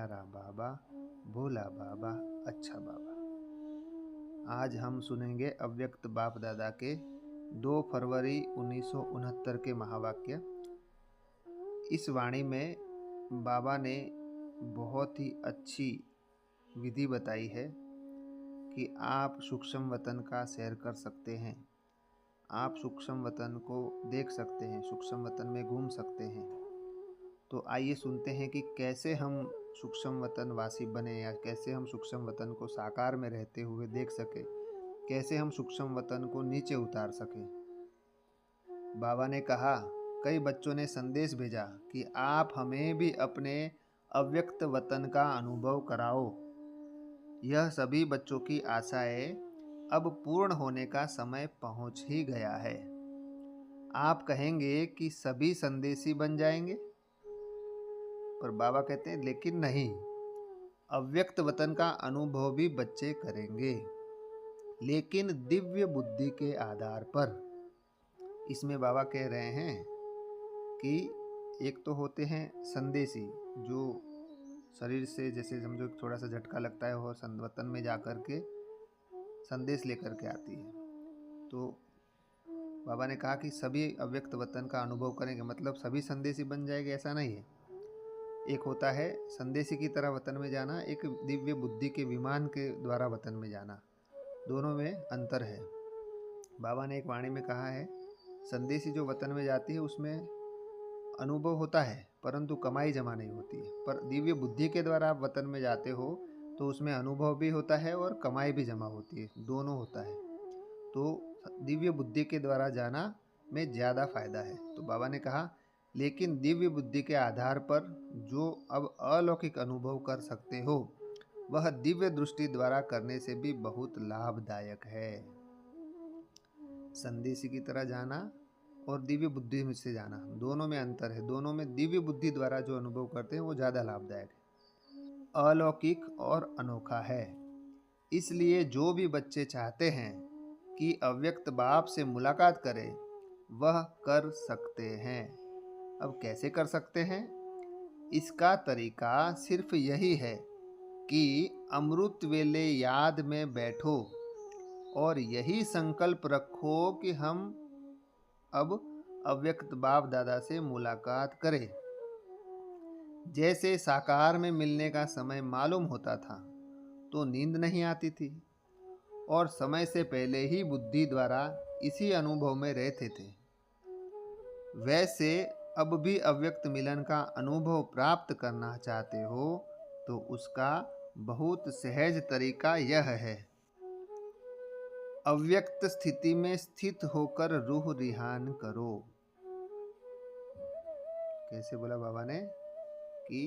प्यारा बाबा, भोला बाबा, अच्छा बाबा। आज हम सुनेंगे अव्यक्त बाप दादा के 2 फरवरी 1969 के महावाक्य। इस वाणी में बाबा ने बहुत ही अच्छी विधि बताई है कि आप सूक्ष्म वतन का सैर कर सकते हैं, आप सूक्ष्म वतन को देख सकते हैं, सूक्ष्म वतन में घूम सकते हैं। तो आइए सुनते हैं कि कैसे हम सूक्ष्म वतन वासी बने, या कैसे हम सूक्ष्म वतन को साकार में रहते हुए देख सके, कैसे हम सूक्ष्म वतन को नीचे उतार सके। बाबा ने कहा, कई बच्चों ने संदेश भेजा कि आप हमें भी अपने अव्यक्त वतन का अनुभव कराओ। यह सभी बच्चों की आशाएं अब पूर्ण होने का समय पहुंच ही गया है। आप कहेंगे कि सभी संदेशी बन जाएंगे, पर बाबा कहते हैं लेकिन नहीं, अव्यक्त वतन का अनुभव भी बच्चे करेंगे, लेकिन दिव्य बुद्धि के आधार पर। इसमें बाबा कह रहे हैं कि एक तो होते हैं संदेशी, जो शरीर से जैसे समझो थोड़ा सा झटका लगता है और वतन में जा कर के संदेश लेकर के आती है। तो बाबा ने कहा कि सभी अव्यक्त वतन का अनुभव करेंगे, मतलब सभी संदेशी बन जाएंगे ऐसा नहीं है। एक होता है संदेशी की तरह वतन में जाना, एक दिव्य बुद्धि के विमान के द्वारा वतन में जाना, दोनों में अंतर है। बाबा ने एक वाणी में कहा है, संदेशी जो वतन में जाती है उसमें अनुभव होता है परंतु कमाई जमा नहीं होती है, पर दिव्य बुद्धि के द्वारा आप वतन में जाते हो तो उसमें अनुभव भी होता है और कमाई भी जमा होती है, दोनों होता है। तो दिव्य बुद्धि के द्वारा जाना में ज़्यादा फायदा है। तो बाबा ने कहा, लेकिन दिव्य बुद्धि के आधार पर जो अब अलौकिक अनुभव कर सकते हो, वह दिव्य दृष्टि द्वारा करने से भी बहुत लाभदायक है। संदेशी की तरह जाना और दिव्य बुद्धि में से जाना, दोनों में अंतर है। दोनों में दिव्य बुद्धि द्वारा जो अनुभव करते हैं वो ज़्यादा लाभदायक है, अलौकिक और अनोखा है। इसलिए जो भी बच्चे चाहते हैं कि अव्यक्त बाप से मुलाकात करें, वह कर सकते हैं। अब कैसे कर सकते हैं? इसका तरीका सिर्फ यही है कि अमृत वेले याद में बैठो और यही संकल्प रखो कि हम अब अव्यक्त बाप दादा से मुलाकात करें। जैसे साकार में मिलने का समय मालूम होता था तो नींद नहीं आती थी और समय से पहले ही बुद्धि द्वारा इसी अनुभव में रहते थे, वैसे अब भी अव्यक्त मिलन का अनुभव प्राप्त करना चाहते हो तो उसका बहुत सहज तरीका यह है, अव्यक्त स्थिति में स्थित होकर रूह रिहान करो। कैसे बोला बाबा ने कि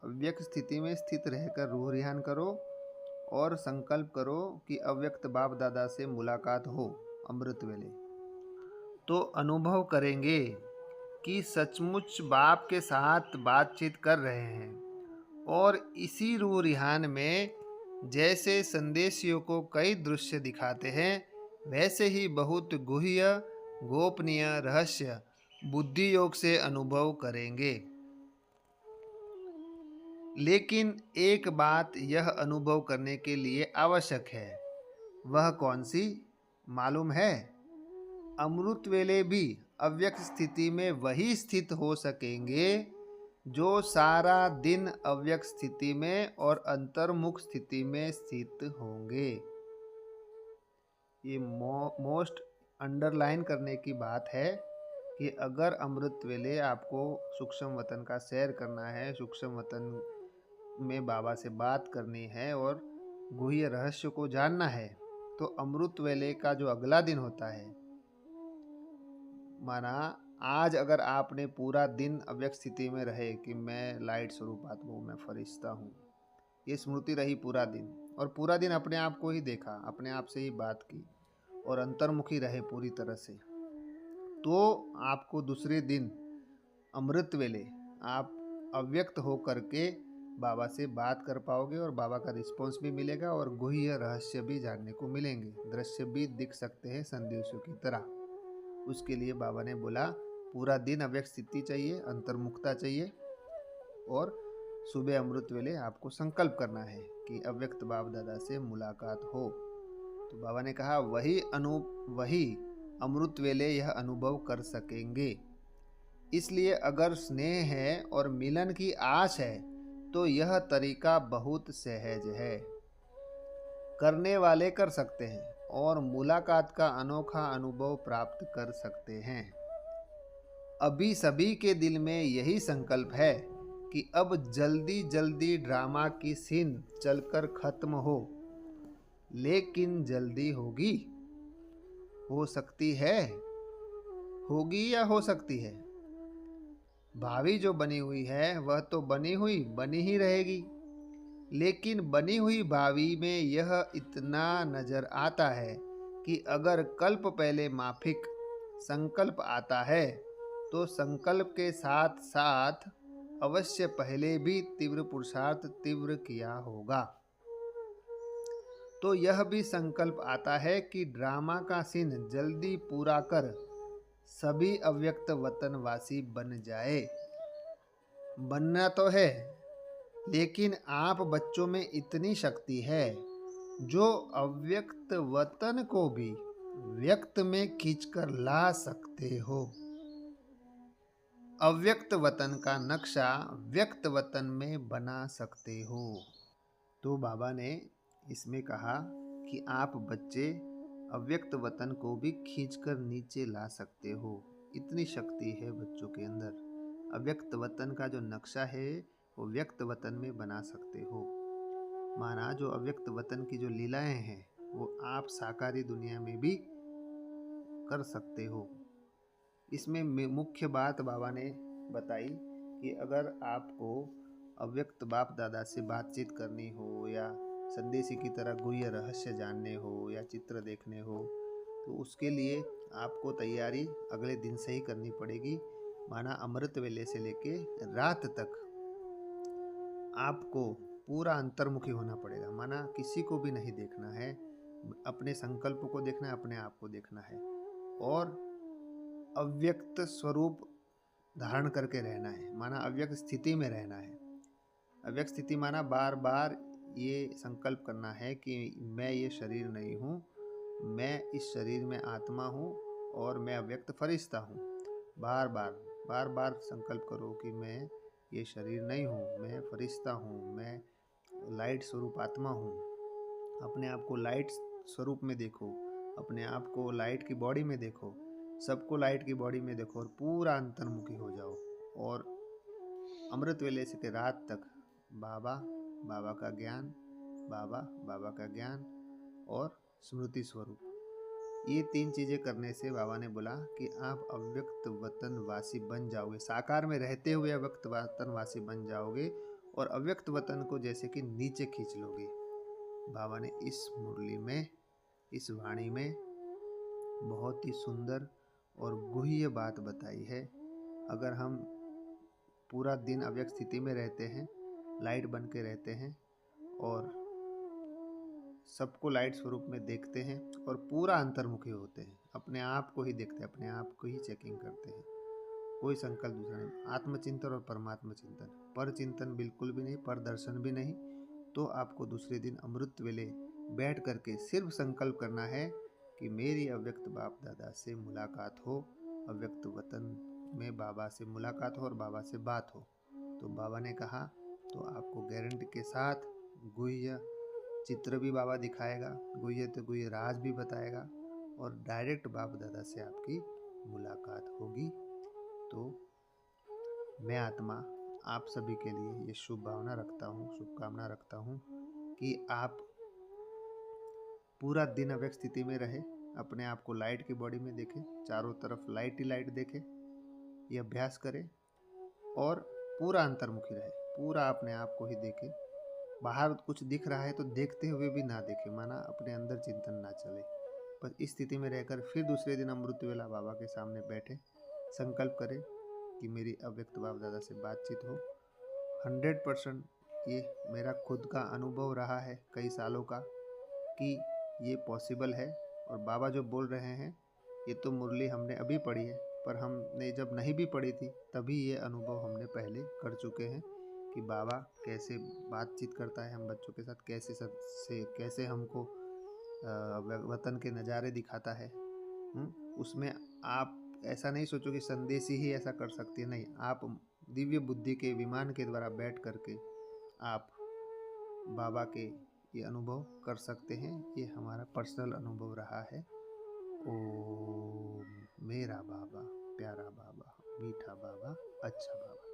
अव्यक्त स्थिति में स्थित रहकर रूह रिहान करो और संकल्प करो कि अव्यक्त बाप दादा से मुलाकात हो अमृत वेले। तो अनुभव करेंगे कि सचमुच बाप के साथ बातचीत कर रहे हैं, और इसी रूह रिहान में जैसे संदेशियों को कई दृश्य दिखाते हैं, वैसे ही बहुत गुह्य गोपनीय रहस्य बुद्धि योग से अनुभव करेंगे। लेकिन एक बात यह अनुभव करने के लिए आवश्यक है, वह कौन सी मालूम है? अमृत वेले भी अव्यक्त स्थिति में वही स्थित हो सकेंगे जो सारा दिन अव्यक्त स्थिति में और अंतर्मुख स्थिति में स्थित होंगे। ये मोस्ट अंडरलाइन करने की बात है कि अगर अमृत वेले आपको सूक्ष्म वतन का सैर करना है, सूक्ष्म वतन में बाबा से बात करनी है और गुह्य रहस्य को जानना है, तो अमृत वेले का जो अगला दिन होता है, माना आज अगर आपने पूरा दिन अव्यक्त स्थिति में रहे कि मैं लाइट स्वरूप आत्मा हूँ, मैं फरिश्ता हूँ, ये स्मृति रही पूरा दिन, और पूरा दिन अपने आप को ही देखा, अपने आप से ही बात की और अंतर्मुखी रहे पूरी तरह से, तो आपको दूसरे दिन अमृत वेले आप अव्यक्त हो करके बाबा से बात कर पाओगे और बाबा का रिस्पॉन्स भी मिलेगा और गुह्य रहस्य भी जानने को मिलेंगे, दृश्य भी दिख सकते हैं संदेशों की तरह। उसके लिए बाबा ने बोला पूरा दिन अव्यक्त स्थिति चाहिए, अंतर्मुखता चाहिए और सुबह अमृत वेले आपको संकल्प करना है कि अव्यक्त बाप दादा से मुलाकात हो। तो बाबा ने कहा वही अमृत वेले यह अनुभव कर सकेंगे। इसलिए अगर स्नेह है और मिलन की आस है तो यह तरीका बहुत सहज है, करने वाले कर सकते हैं और मुलाकात का अनोखा अनुभव प्राप्त कर सकते हैं। अभी सभी के दिल में यही संकल्प है कि अब जल्दी जल्दी ड्रामा की सीन चलकर खत्म हो, लेकिन जल्दी होगी, हो सकती है, होगी या हो सकती है। भावी जो बनी हुई है वह तो बनी ही रहेगी, लेकिन बनी हुई भावी में यह इतना नजर आता है कि अगर कल्प पहले माफिक संकल्प आता है तो संकल्प के साथ साथ अवश्य पहले भी तीव्र पुरुषार्थ तीव्र किया होगा। तो यह भी संकल्प आता है कि ड्रामा का सीन जल्दी पूरा कर सभी अव्यक्त वतनवासी बन जाए। बनना तो है, लेकिन आप बच्चों में इतनी शक्ति है जो अव्यक्त वतन को भी व्यक्त में खींचकर ला सकते हो। अव्यक्त वतन का नक्शा व्यक्त वतन में बना सकते हो। तो बाबा ने इसमें कहा कि आप बच्चे अव्यक्त वतन को भी खींचकर नीचे ला सकते हो। इतनी शक्ति है बच्चों के अंदर। अव्यक्त वतन का जो नक्शा है वो व्यक्त वतन में बना सकते हो। माना जो अव्यक्त वतन की जो लीलाएं हैं वो आप साकारी दुनिया में भी कर सकते हो। इसमें मुख्य बात बाबा ने बताई कि अगर आपको अव्यक्त बाप दादा से बातचीत करनी हो या संदेशी की तरह गुह्य रहस्य जानने हो या चित्र देखने हो तो उसके लिए आपको तैयारी अगले दिन से ही करनी पड़ेगी। माना अमृत वेले से लेके रात तक आपको पूरा अंतर्मुखी होना पड़ेगा। माना किसी को भी नहीं देखना है, अपने संकल्प को देखना है, अपने आप को देखना है और अव्यक्त स्वरूप धारण करके रहना है। माना अव्यक्त स्थिति में रहना है। अव्यक्त स्थिति माना बार बार ये संकल्प करना है कि मैं ये शरीर नहीं हूँ, मैं इस शरीर में आत्मा हूँ और मैं अव्यक्त फरिश्ता हूँ। बार बार संकल्प करो कि मैं ये शरीर नहीं हूँ, मैं फरिश्ता हूँ, मैं लाइट स्वरूप आत्मा हूँ। अपने आप को लाइट स्वरूप में देखो, अपने आप को लाइट की बॉडी में देखो, सबको लाइट की बॉडी में देखो और पूरा अंतर्मुखी हो जाओ। और अमृत वेले से रात तक बाबा का ज्ञान, बाबा का ज्ञान और स्मृति स्वरूप, ये 3 चीज़ें करने से बाबा ने बोला कि आप अव्यक्त वतनवासी बन जाओगे। साकार में रहते हुए अव्यक्त वतनवासी बन जाओगे और अव्यक्त वतन को जैसे कि नीचे खींच लोगे। बाबा ने इस मुरली में, इस वाणी में बहुत ही सुंदर और गुह्य बात बताई है। अगर हम पूरा दिन अव्यक्त स्थिति में रहते हैं, लाइट बन के रहते हैं और सबको लाइट स्वरूप में देखते हैं और पूरा अंतर्मुखी होते हैं, अपने आप को ही देखते हैं, अपने आप को ही चेकिंग करते हैं, कोई संकल्प दूसरा नहीं, आत्मचिंतन और परमात्मा चिंतन, पर चिंतन बिल्कुल भी नहीं, पर दर्शन भी नहीं। तो आपको दूसरे दिन अमृत वेले बैठ करके सिर्फ संकल्प करना है कि मेरी अव्यक्त बाप दादा से मुलाकात हो, अव्यक्त वतन में बाबा से मुलाकात हो और बाबा से बात हो। तो बाबा ने कहा तो आपको गारंटी के साथ गुह्य चित्र भी बाबा दिखाएगा, गुह्य तो गुह्य राज भी बताएगा और डायरेक्ट बाप दादा से आपकी मुलाकात होगी। तो मैं आत्मा आप सभी के लिए ये शुभकामना रखता हूँ कि आप पूरा दिन अव्यक्त स्थिति में रहे, अपने आप को लाइट की बॉडी में देखें, चारों तरफ लाइट ही लाइट देखें, ये अभ्यास करें और पूरा अंतर्मुखी रहे, पूरा अपने आप को ही देखें। बाहर कुछ दिख रहा है तो देखते हुए भी ना देखें, माना अपने अंदर चिंतन ना चले। बस इस स्थिति में रहकर फिर दूसरे दिन अमृत वेला बाबा के सामने बैठे, संकल्प करें कि मेरी अव्यक्त बाप दादा से बातचीत हो। 100% ये मेरा खुद का अनुभव रहा है कई सालों का कि ये पॉसिबल है। और बाबा जो बोल रहे हैं ये तो मुरली हमने अभी पढ़ी है, पर हमने जब नहीं भी पढ़ी थी तभी ये अनुभव हमने पहले कर चुके हैं कि बाबा कैसे बातचीत करता है हम बच्चों के साथ, कैसे हमको वतन के नज़ारे दिखाता है। उसमें आप ऐसा नहीं सोचो कि संदेशी ही ऐसा कर सकती है, नहीं, आप दिव्य बुद्धि के विमान के द्वारा बैठ करके आप बाबा के ये अनुभव कर सकते हैं। ये हमारा पर्सनल अनुभव रहा है। ओ मेरा बाबा, प्यारा बाबा, मीठा बाबा, अच्छा बाबा।